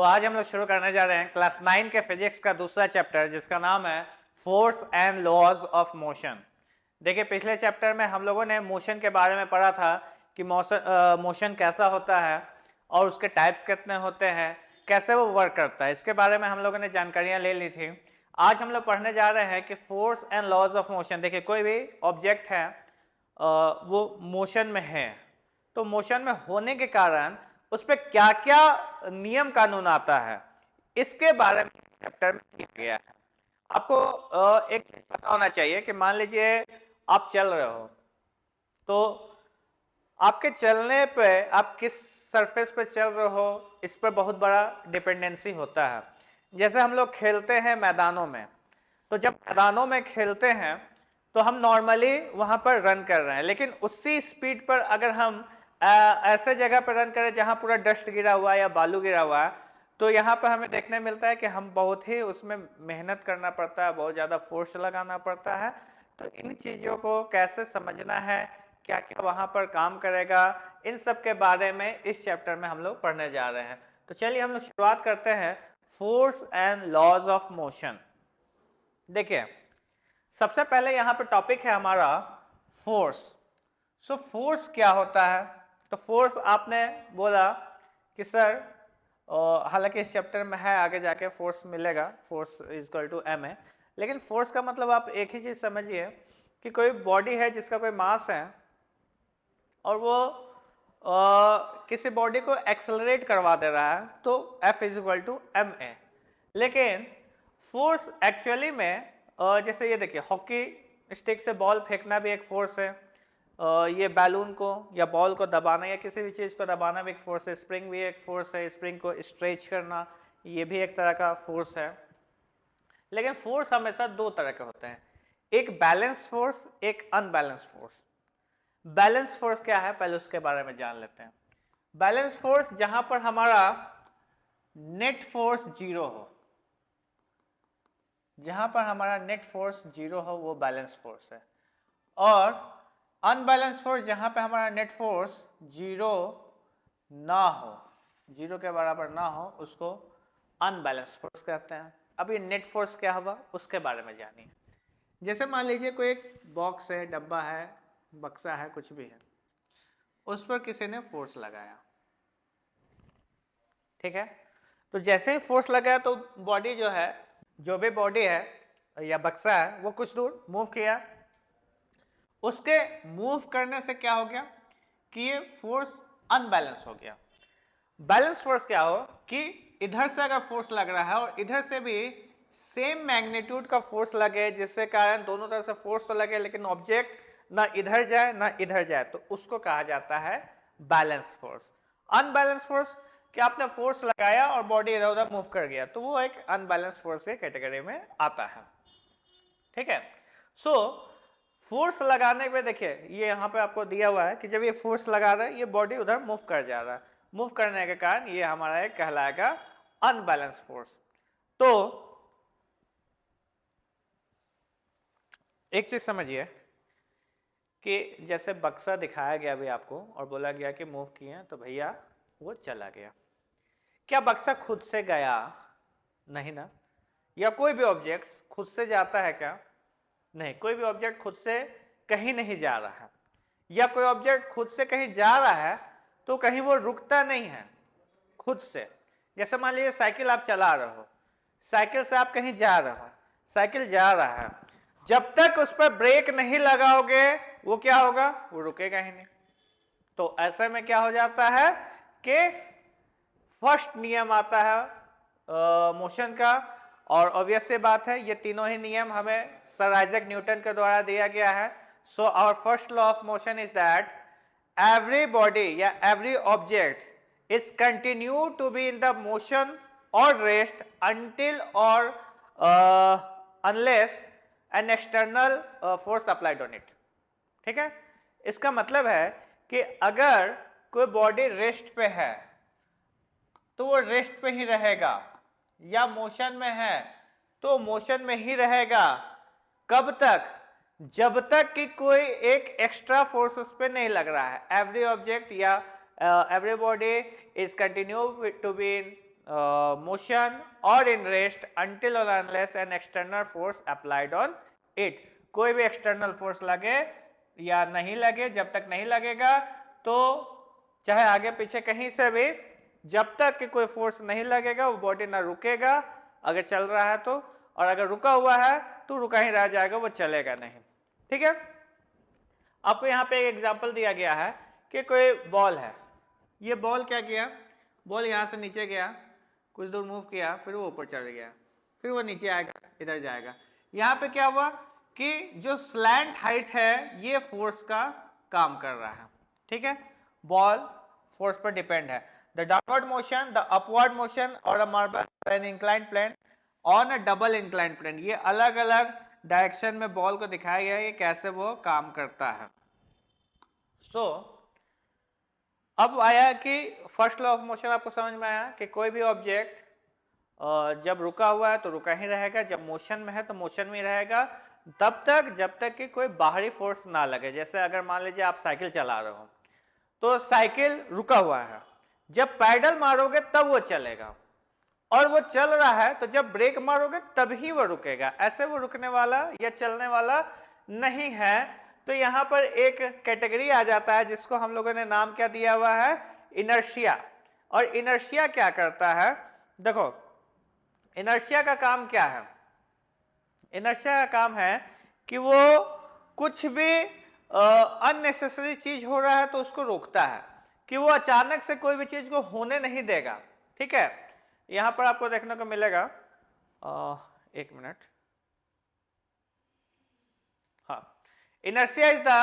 तो आज हम लोग शुरू करने जा रहे हैं क्लास 9 के फिजिक्स का दूसरा चैप्टर जिसका नाम है force and laws of motion. देखिए पिछले चैप्टर में हम लोगों ने मोशन के बारे में पढ़ा था कि मोशन कैसा होता है और उसके टाइप्स कितने होते हैं, कैसे वो वर्क करता है, इसके बारे में हम लोगों ने जानकारियां ले ली थी। आज हम लोग पढ़ने जा रहे हैं कि force and laws of motion. देखिए कोई भी ऑब्जेक्ट है वो मोशन में है, तो मोशन में होने के कारण उस पर क्या क्या नियम कानून आता है इसके बारे में चैप्टर में किया गया है। आपको एक चीज पता होना चाहिए कि मान लीजिए आप चल रहे हो, तो आपके चलने पे आप किस सरफेस पे चल रहे हो इस पर बहुत बड़ा डिपेंडेंसी होता है। जैसे हम लोग खेलते हैं मैदानों में, तो जब मैदानों में खेलते हैं तो हम नॉर्मली वहां पर रन कर रहे हैं, लेकिन उसी स्पीड पर अगर हम ऐसे जगह पर रन करें जहां पूरा डस्ट गिरा हुआ है या बालू गिरा हुआ है, तो यहाँ पर हमें देखने मिलता है कि हम बहुत ही उसमें मेहनत करना पड़ता है, बहुत ज़्यादा फोर्स लगाना पड़ता है। तो इन चीज़ों को कैसे समझना है, क्या क्या वहाँ पर काम करेगा, इन सब के बारे में इस चैप्टर में हम लोग पढ़ने जा रहे हैं। तो चलिए हम लोग शुरुआत करते हैं force and laws of motion. देखिए सबसे पहले यहाँ पर टॉपिक है हमारा फोर्स। सो फोर्स क्या होता है? तो फोर्स आपने बोला कि सर हालांकि इस चैप्टर में है, आगे जाके फोर्स मिलेगा, force is equal to m है, लेकिन फोर्स का मतलब आप एक ही चीज समझिए कि कोई बॉडी है जिसका कोई मास है और वो किसी बॉडी को एक्सेलरेट करवा दे रहा है, तो F is equal to m a. लेकिन फोर्स एक्चुअली में जैसे ये देखिए, हॉकी स्टिक से बॉल फेंकना भी एक फोर्स है, ये बैलून को या बॉल को दबाना या किसी भी चीज़ को दबाना भी एक फोर्स है, स्प्रिंग भी एक फोर्स है, स्प्रिंग को स्ट्रेच करना ये भी एक तरह का फोर्स है। लेकिन फोर्स हमेशा दो तरह के होते हैं, एक बैलेंस फोर्स, एक अनबैलेंस फोर्स। बैलेंस फोर्स क्या है पहले उसके बारे में जान लेते हैं। बैलेंस फोर्स जहां पर हमारा नेट फोर्स जीरो हो, जहां पर हमारा नेट फोर्स जीरो हो वो बैलेंस फोर्स है। और अनबैलेंस फोर्स जहां पे हमारा नेट फोर्स जीरो ना हो, जीरो के बराबर ना हो, उसको अनबैलेंस फोर्स कहते हैं। अब ये नेट फोर्स क्या होगा उसके बारे में जानिए। जैसे मान लीजिए कोई एक बॉक्स है, डब्बा है, बक्सा है, कुछ भी है, उस पर किसी ने फोर्स लगाया, ठीक है। तो जैसे ही फोर्स लगाया तो बॉडी जो है, जो भी बॉडी है या बक्सा है, वो कुछ दूर मूव किया। उसके मूव करने से क्या हो गया कि ये फोर्स अनबैलेंस हो गया। बैलेंस फोर्स क्या हो कि इधर से अगर फोर्स लग रहा है और इधर से भी सेम मैग्नीट्यूड का फोर्स लगे, जिससे कारण दोनों तरफ से फोर्स तो लगे लेकिन ऑब्जेक्ट ना इधर जाए ना इधर जाए, तो उसको कहा जाता है बैलेंस फोर्स। अनबैलेंस फोर्स कि आपने फोर्स लगाया और बॉडी इधर उधर मूव कर गया, तो वो एक अनबैलेंस फोर्स के कैटेगरी में आता है, ठीक है। सो फोर्स लगाने पे देखिए ये यहाँ पे आपको दिया हुआ है कि जब ये फोर्स लगा रहा है ये बॉडी उधर मूव कर जा रहा है, मूव करने के कारण ये हमारा एक कहलाएगा अनबैलेंस फोर्स। तो एक चीज समझिए कि जैसे बक्सा दिखाया गया अभी आपको और बोला गया कि मूव किए, तो भैया वो चला गया। क्या बक्सा खुद से गया? नहीं ना। या कोई भी ऑब्जेक्ट खुद से जाता है क्या? नहीं, कोई भी ऑब्जेक्ट खुद से कहीं नहीं जा रहा है। या कोई ऑब्जेक्ट खुद से कहीं जा रहा है तो कहीं वो रुकता नहीं है खुद से। जैसे मान लीजिए साइकिल आप चला रहे हो, साइकिल से आप कहीं जा रहे हो, साइकिल जा रहा है, जब तक उस पर ब्रेक नहीं लगाओगे वो क्या होगा, वो रुकेगा ही नहीं। तो ऐसे में क्या हो जाता है कि फर्स्ट नियम आता है मोशन का, और ऑब्वियस सी बात है ये तीनों ही नियम हमें सर आइजैक न्यूटन के द्वारा दिया गया है। So our first law of motion is that every body या every object is continue to be in the motion और rest until or unless an external force applied on it, ठीक है। इसका मतलब है कि अगर कोई बॉडी रेस्ट पे है तो वो रेस्ट पे ही रहेगा, या मोशन में है तो मोशन में ही रहेगा। कब तक? जब तक कि कोई एक एक्स्ट्रा फोर्स उस पर नहीं लग रहा है। एवरी ऑब्जेक्ट या every body is continue to be in motion और in rest until or unless an external force applied on it. कोई भी एक्सटर्नल फोर्स लगे या नहीं लगे, जब तक नहीं लगेगा तो चाहे आगे पीछे कहीं से भी, जब तक कि कोई फोर्स नहीं लगेगा वो बॉडी ना रुकेगा अगर चल रहा है तो, और अगर रुका हुआ है तो रुका ही रह जाएगा, वो चलेगा नहीं। ठीक है, आपको यहाँ पे एक एग्जांपल दिया गया है कि कोई बॉल है, ये बॉल क्या किया, बॉल यहाँ से नीचे गया, कुछ दूर मूव किया, फिर वो ऊपर चढ़ गया, फिर वो नीचे आएगा, इधर जाएगा। यहाँ पे क्या हुआ कि जो स्लैंट हाइट है ये फोर्स का काम कर रहा है। ठीक है, बॉल फोर्स पर डिपेंड है। The downward motion, the upward motion और a marble an inclined plane on a double inclined plane, ये अलग अलग डायरेक्शन में बॉल को दिखाया गया है ये कैसे वो काम करता है। सो अब आया कि फर्स्ट लॉ ऑफ मोशन आपको समझ में आया कि कोई भी ऑब्जेक्ट जब रुका हुआ है तो रुका ही रहेगा, जब मोशन में है तो मोशन में रहेगा, तब तक जब तक कि कोई बाहरी फोर्स ना लगे। जैसे अगर मान लीजिए आप साइकिल चला रहे हो तो साइकिल रुका हुआ है, जब पैडल मारोगे तब वो चलेगा, और वो चल रहा है तो जब ब्रेक मारोगे तभी वो रुकेगा, ऐसे वो रुकने वाला या चलने वाला नहीं है। तो यहाँ पर एक कैटेगरी आ जाता है जिसको हम लोगों ने नाम क्या दिया हुआ है, इनर्शिया। और इनर्शिया क्या करता है, देखो इनर्शिया का काम क्या है, इनर्शिया का काम है कि वो कुछ भी अननेसेसरी चीज हो रहा है तो उसको रोकता है, कि वो अचानक से कोई भी चीज को होने नहीं देगा। ठीक है, यहां पर आपको देखने को मिलेगा, एक मिनट, हाँ, inertia is the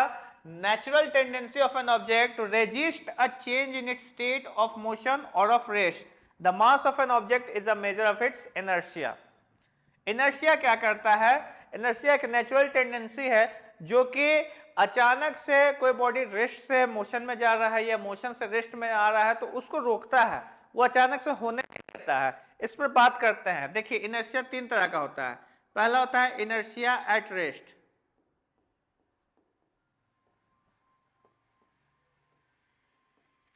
natural tendency of an object to resist a change in its state of motion or of rest. The mass of an object is a measure of its inertia. Inertia क्या करता है, inertia एक natural tendency है जो कि अचानक से कोई बॉडी रेस्ट से मोशन में जा रहा है या मोशन से रेस्ट में आ रहा है तो उसको रोकता है, वो अचानक से होने नहीं देता है। इस पर बात करते हैं। देखिए इनर्शिया तीन तरह का होता है। पहला होता है इनर्शिया एट रेस्ट,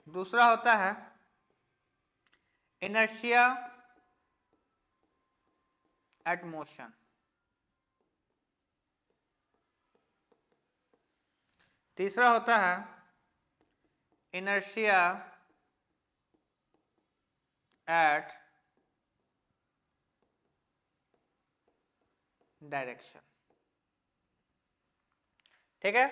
दूसरा होता है इनर्शिया एट मोशन, तीसरा होता है इनर्शिया एट डायरेक्शन। ठीक है,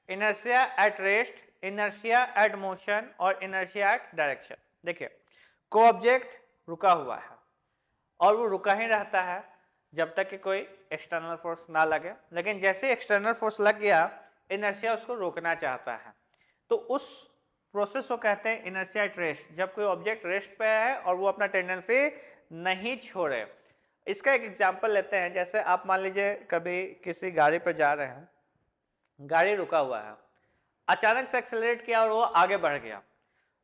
inertia at rest, inertia at motion और इनर्शिया एट डायरेक्शन। देखिए को ऑब्जेक्ट रुका हुआ है और वो रुका ही रहता है जब तक कि कोई एक्सटर्नल फोर्स ना लगे, लेकिन जैसे एक्सटर्नल फोर्स लग गया इनर्शिया उसको रोकना चाहता है, तो उस प्रोसेस को कहते हैं इनर्शिया एट रेस्ट, जब कोई ऑब्जेक्ट रेस्ट पे है और वो अपना टेंडेंसी नहीं छोड़े। इसका एक एग्जांपल लेते हैं, जैसे आप मान लीजिए कभी किसी गाड़ी पर जा रहे हैं, गाड़ी रुका हुआ है, अचानक से एक्सेलरेट किया और वो आगे बढ़ गया,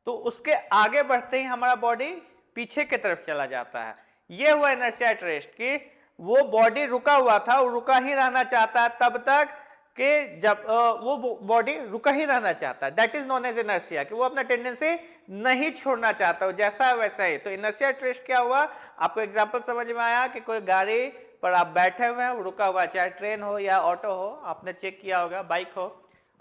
तो उसके आगे बढ़ते ही हमारा बॉडी पीछे की तरफ चला जाता है। ये हुआ इनर्शिया एट रेस्ट, कि वो बॉडी रुका हुआ था, वो रुका ही रहना चाहता है तब तक कि जब वो बॉडी रुका ही रहना चाहता है, that is known as inertia, कि वो अपना टेंडेंसी नहीं छोड़ना चाहता, जैसा है वैसा ही। तो इनर्शिया एट रेस्ट क्या हुआ, आपको एग्जांपल समझ में आया कि कोई गाड़ी पर आप बैठे हुए हैं, वो रुका हुआ है, चाहे ट्रेन हो या ऑटो हो, आपने चेक किया होगा, बाइक हो,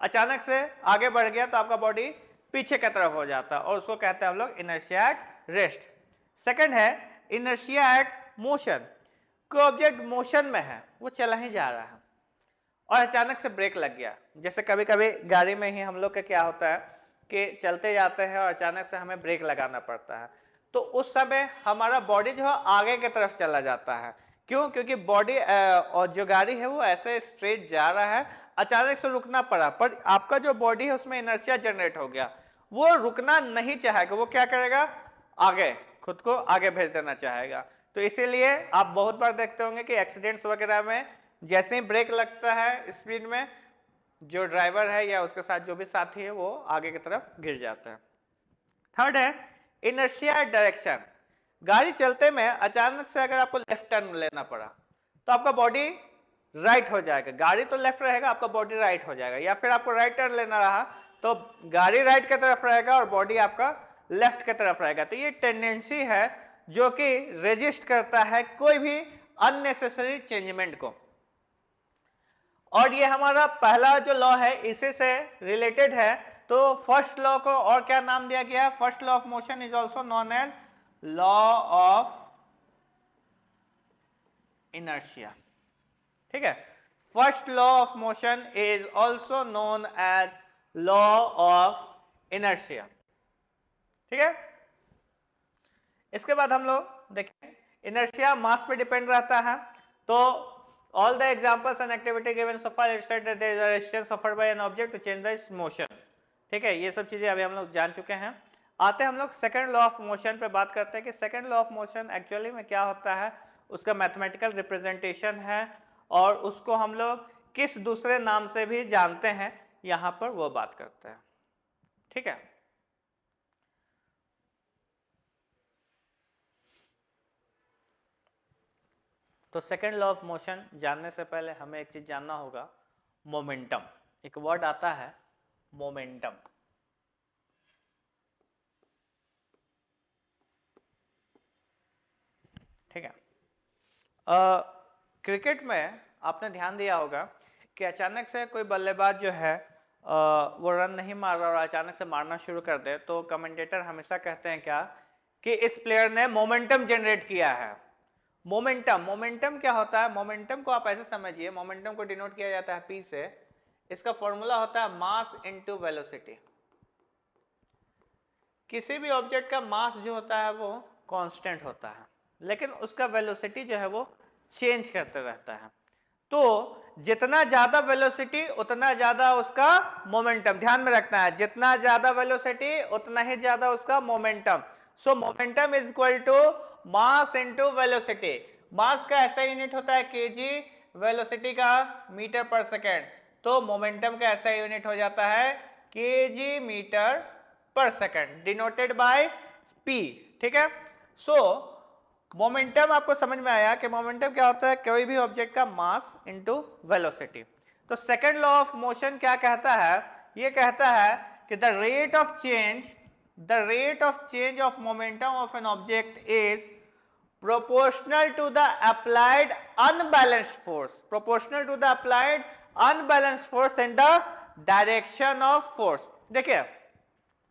अचानक से आगे बढ़ गया तो आपका बॉडी पीछे की तरफ हो जाता है, और उसको कहते हैं हम लोग इनर्शिया एट रेस्ट। सेकंड है इनर्शिया एट मोशन, कोई ऑब्जेक्ट मोशन में है, वो चला ही जा रहा है और अचानक से ब्रेक लग गया। जैसे कभी कभी गाड़ी में ही हम लोग का क्या होता है कि चलते जाते हैं और अचानक से हमें ब्रेक लगाना पड़ता है, तो उस समय हमारा बॉडी जो है आगे की तरफ चला जाता है। क्यों? क्योंकि बॉडी और जो गाड़ी है वो ऐसे स्ट्रेट जा रहा है, अचानक से रुकना पड़ा, पर आपका जो बॉडी है उसमें इनर्शिया जनरेट हो गया, वो रुकना नहीं चाहेगा, वो क्या करेगा, आगे खुद को आगे भेज देना चाहेगा। तो इसीलिए आप बहुत बार देखते होंगे कि एक्सीडेंट्स वगैरह में जैसे ही ब्रेक लगता है स्पीड में, जो ड्राइवर है या उसके साथ जो भी साथी है वो आगे की तरफ गिर जाता है। थर्ड है इनर्शिया डायरेक्शन, गाड़ी चलते में अचानक से अगर आपको लेफ्ट टर्न लेना पड़ा तो आपका बॉडी राइट हो जाएगा, गाड़ी तो लेफ्ट रहेगा, आपका बॉडी राइट हो जाएगा, या फिर आपको राइट टर्न लेना रहा तो गाड़ी राइट की तरफ रहेगा और बॉडी आपका लेफ्ट की तरफ रहेगा। तो ये टेंडेंसी है जो कि रेजिस्ट करता है कोई भी अननेसेसरी चेंजमेंट को। और ये हमारा पहला जो लॉ है इसी से रिलेटेड है। तो फर्स्ट लॉ को और क्या नाम दिया गया? First law of motion is also known as law of inertia. ठीक है, first law of motion is also known as law of inertia. ठीक है, इसके बाद हम लोग देखें इनर्शिया मास पे डिपेंड रहता है। तो all the examples and activity given so far illustrate that there is a resistance offered by an object to change its motion। ठीक है, ये सब चीजें अभी हम लोग जान चुके हैं। आते हैं हम लोग सेकंड लॉ ऑफ मोशन पे बात करते हैं कि second law of motion actually में क्या होता है, उसका मैथमेटिकल रिप्रेजेंटेशन है और उसको हम लोग किस दूसरे नाम से भी जानते हैं, यहां पर वो बात करते हैं। ठीक है, तो सेकेंड लॉ ऑफ मोशन जानने से पहले हमें एक चीज जानना होगा, मोमेंटम। एक वर्ड आता है मोमेंटम। ठीक है, क्रिकेट में आपने ध्यान दिया होगा कि अचानक से कोई बल्लेबाज जो है वो रन नहीं मार रहा और अचानक से मारना शुरू कर दे, तो कमेंटेटर हमेशा कहते हैं क्या कि इस प्लेयर ने मोमेंटम जनरेट किया है। मोमेंटम क्या होता है? मोमेंटम को आप ऐसे समझिए, मोमेंटम को डिनोट किया जाता है P से। इसका फॉर्मूला होता है मास इनटू वेलोसिटी। किसी भी ऑब्जेक्ट का मास जो होता है वो कांस्टेंट होता है, लेकिन उसका वेलोसिटी जो है वो चेंज करते रहता है। तो जितना ज्यादा वेलोसिटी उतना ज्यादा उसका मोमेंटम, ध्यान में रखना है, जितना ज्यादा वेलोसिटी उतना ही ज्यादा उसका momentum. So momentum is equal to mass into velocity. Mass का ऐसा यूनिट होता है केजी, वेलोसिटी का मीटर पर सेकेंड। तो मोमेंटम का ऐसा यूनिट हो जाता है KG metre per second, denoted by P. ठीक है, सो मोमेंटम आपको समझ में आया कि मोमेंटम क्या होता है? कोई भी ऑब्जेक्ट का मास इनटू वेलोसिटी। तो सेकंड लॉ ऑफ मोशन क्या कहता है? ये कहता है कि the rate of change of momentum of an object is proportional to the applied unbalanced force in the direction of force। देखिए,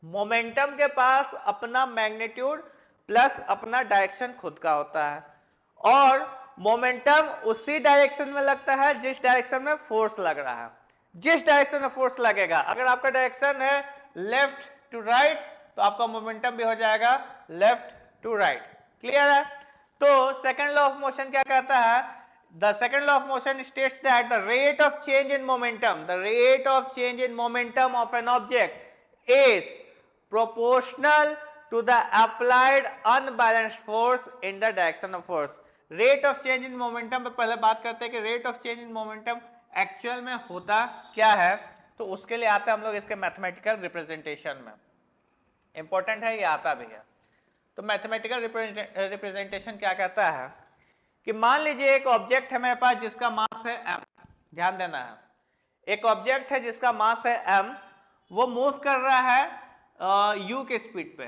मोमेंटम के पास अपना मैग्नीट्यूड प्लस अपना डायरेक्शन खुद का होता है, और मोमेंटम उसी डायरेक्शन में लगता है जिस डायरेक्शन में फोर्स लग रहा है। जिस डायरेक्शन में फोर्स लगेगा, अगर आपका डायरेक्शन है लेफ्ट टू राइट, तो आपका मोमेंटम भी हो जाएगा लेफ्ट टू राइट। क्लियर है? तो सेकंड लॉ ऑफ मोशन क्या कहता है? The second law of motion states that the rate of change in momentum of an object is proportional to the applied unbalanced force in the direction of force. Rate of change in momentum पे पहले बात करते हैं कि rate of change in momentum actual में होता क्या है। तो उसके लिए आता है हम लोग इसके मैथमेटिकल रिप्रेजेंटेशन में। इंपॉर्टेंट है, ये आता भी है। तो मैथमेटिकल रिप्रेजेंटेशन क्या कहता है कि मान लीजिए एक ऑब्जेक्ट है मेरे पास जिसका मास है m। ध्यान देना है, एक ऑब्जेक्ट है जिसका मास है m, वो मूव कर रहा है u के स्पीड पे,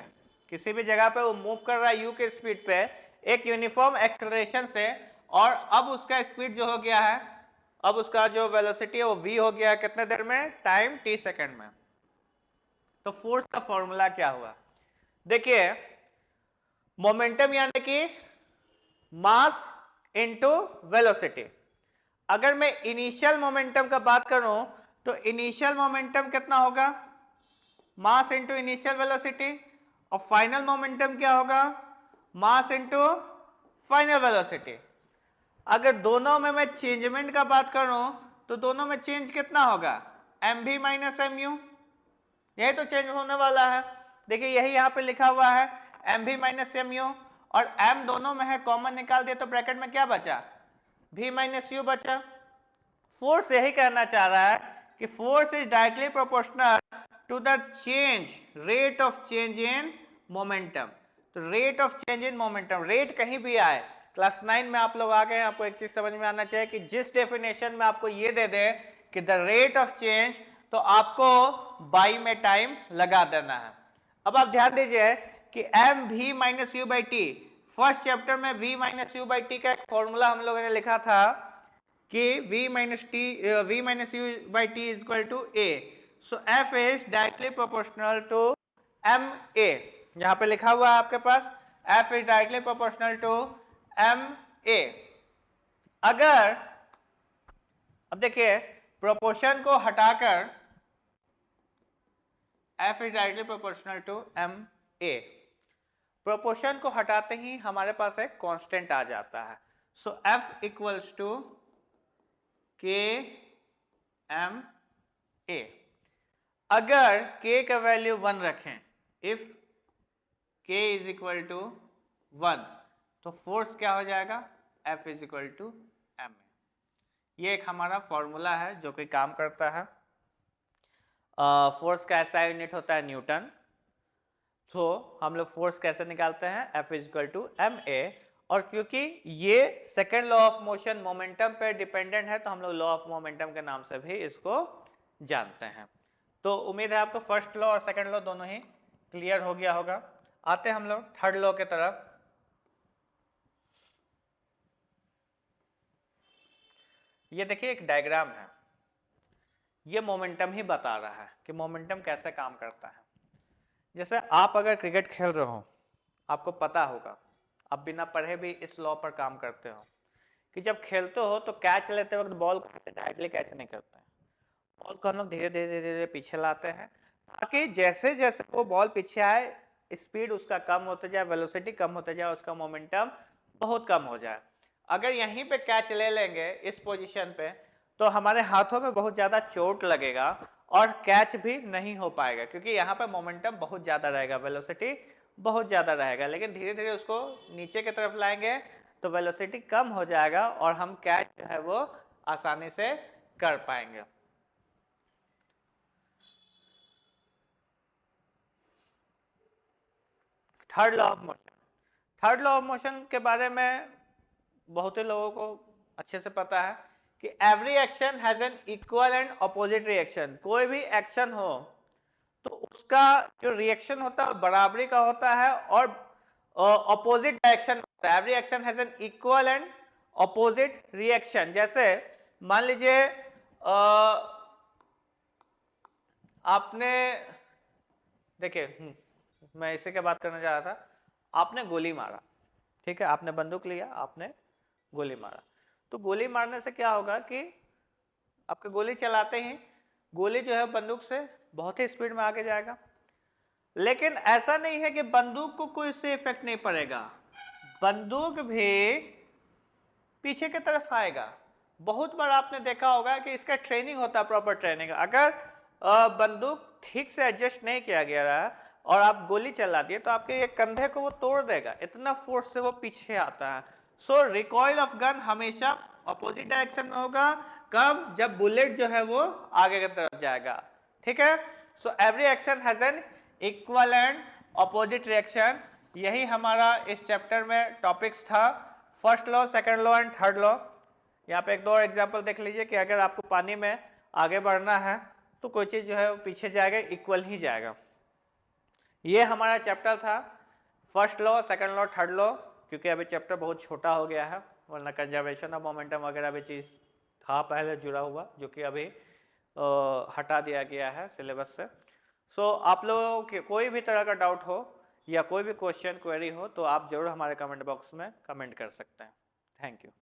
किसी भी जगह पे वो मूव कर रहा है u के स्पीड पे एक यूनिफॉर्म एक्सेलरेशन से, और अब उसका स्पीड जो हो गया है, अब उसका जो वेलोसिटी है वो v हो गया है कितने देर में? टाइम t सेकेंड में। तो फोर्स का फॉर्मूला क्या हुआ? देखिए, मोमेंटम यानी कि मास इनटू वेलोसिटी। अगर मैं इनिशियल मोमेंटम का बात करूं तो इनिशियल मोमेंटम कितना होगा? Mass into initial velocity. और फाइनल मोमेंटम क्या होगा? Mass into final velocity. अगर दोनों में मैं चेंजमेंट का बात करूं तो दोनों में चेंज कितना होगा? mv minus mu। यही तो चेंज होने वाला है। देखिए, यही यहां पे लिखा हुआ है mv माइनस mu, और m दोनों में है, कॉमन निकाल दिया तो ब्रैकेट में क्या बचा? v माइनस u बचा। फोर्स यही कहना चाह रहा है कि force is directly proportional to the change, rate of change in momentum. तो rate of change in momentum, rate कहीं भी आए, क्लास 9 में आप लोग आ गए, आपको एक चीज समझ में आना चाहिए कि जिस डेफिनेशन में आपको ये दे दे कि द रेट ऑफ चेंज, तो आपको बाई में टाइम लगा देना है। अब आप ध्यान दीजिए कि m v minus u by t, first chapter में v minus u by t का एक फॉर्मूला हम लोगों ने लिखा था कि v minus u by t is equal to a, so f is directly proportional to ma, यहां पे लिखा हुआ है आपके पास f is directly proportional to ma। अगर अब देखिए प्रोपोर्शन को हटाकर f is directly proportional to ma, proportion को हटाते ही हमारे पास एक कांस्टेंट आ जाता है, so f equals to k m a। अगर k का वैल्यू 1 रखें, if k is equal to 1, तो फोर्स क्या हो जाएगा, f is equal to ma। ये एक हमारा फॉर्मूला है जो कि काम करता है। फोर्स का ऐसा यूनिट होता है न्यूटन। तो हम लोग फोर्स कैसे निकालते हैं, F is equal to ma, और क्योंकि ये second law of motion momentum पे डिपेंडेंट है तो हम लोग लॉ ऑफ मोमेंटम के नाम से भी इसको जानते हैं। तो उम्मीद है आपको फर्स्ट लॉ और सेकेंड लॉ दोनों ही क्लियर हो गया होगा। आते हैं हम लोग थर्ड लॉ के तरफ। ये देखिए एक डायग्राम है, ये मोमेंटम ही बता रहा है कि मोमेंटम कैसे काम करता है। जैसे आप अगर क्रिकेट खेल रहे हो, आपको पता होगा, आप बिना पढ़े भी इस लॉ पर काम करते हो कि जब खेलते हो तो कैच लेते वक्त बॉल को ऐसे डायरेक्टली कैच नहीं करते हैं, बॉल को हम लोग धीरे धीरे धीरे धीरे पीछे लाते हैं ताकि जैसे जैसे वो बॉल पीछे आए स्पीड उसका कम होते जाए, वेलोसिटी कम होते जाए, उसका मोमेंटम बहुत कम हो जाए। अगर यहीं पे कैच ले लेंगे इस पोजीशन पे तो हमारे हाथों में बहुत ज़्यादा चोट लगेगा और कैच भी नहीं हो पाएगा, क्योंकि यहाँ पे मोमेंटम बहुत ज़्यादा रहेगा, वेलोसिटी बहुत ज़्यादा रहेगा। लेकिन धीरे धीरे उसको नीचे की तरफ लाएंगे तो वेलोसिटी कम हो जाएगा और हम कैच जो है वो आसानी से कर पाएंगे। Third law of motion, third law of motion के बारे में बहुत ही लोगों को अच्छे से पता है कि every action has an equal and opposite reaction. कोई भी एक्शन हो तो उसका जो रिएक्शन होता है बराबरी का होता है और अपोजिट डायरेक्शन होता है। Every action has an equal and opposite reaction. जैसे मान लीजिए आपने देखिए मैं इसी के बात करने जा रहा था, आपने गोली मारा, ठीक है, आपने बंदूक लिया, आपने गोली मारा, तो गोली मारने से क्या होगा कि आपके गोली चलाते ही गोली जो है बंदूक से बहुत ही स्पीड में आगे जाएगा। लेकिन ऐसा नहीं है कि बंदूक को कोई इससे इफेक्ट नहीं पड़ेगा, बंदूक भी पीछे की तरफ आएगा। बहुत बार आपने देखा होगा कि इसका ट्रेनिंग होता है, प्रॉपर ट्रेनिंग। अगर बंदूक ठीक से एडजस्ट नहीं किया गया रहा और आप गोली चला दिए तो आपके ये कंधे को वो तोड़ देगा, इतना फोर्स से वो पीछे आता है। सो रिकॉइल ऑफ गन हमेशा अपोजिट डायरेक्शन में होगा, कब, जब बुलेट जो है वो आगे की तरफ जाएगा, ठीक है। So every action has an equal and opposite reaction. यही हमारा इस चैप्टर में टॉपिक्स था, first law, second law and third law. यहाँ पे एक दो और एग्जांपल देख लीजिए कि अगर आपको पानी में आगे बढ़ना है तो कोई चीज़ जो है वो पीछे जाएगा, इक्वल ही जाएगा। ये हमारा चैप्टर था first law, second law, third law. क्योंकि अभी चैप्टर बहुत छोटा हो गया है, वरना कंजर्वेशन ऑफ मोमेंटम वगैरह भी चीज़ था पहले जुड़ा हुआ, जो कि अभी हटा दिया गया है सिलेबस से। सो आप लोगों के कोई भी तरह का डाउट हो या कोई भी क्वेश्चन क्वेरी हो तो आप जरूर हमारे कमेंट बॉक्स में कमेंट कर सकते हैं। Thank you.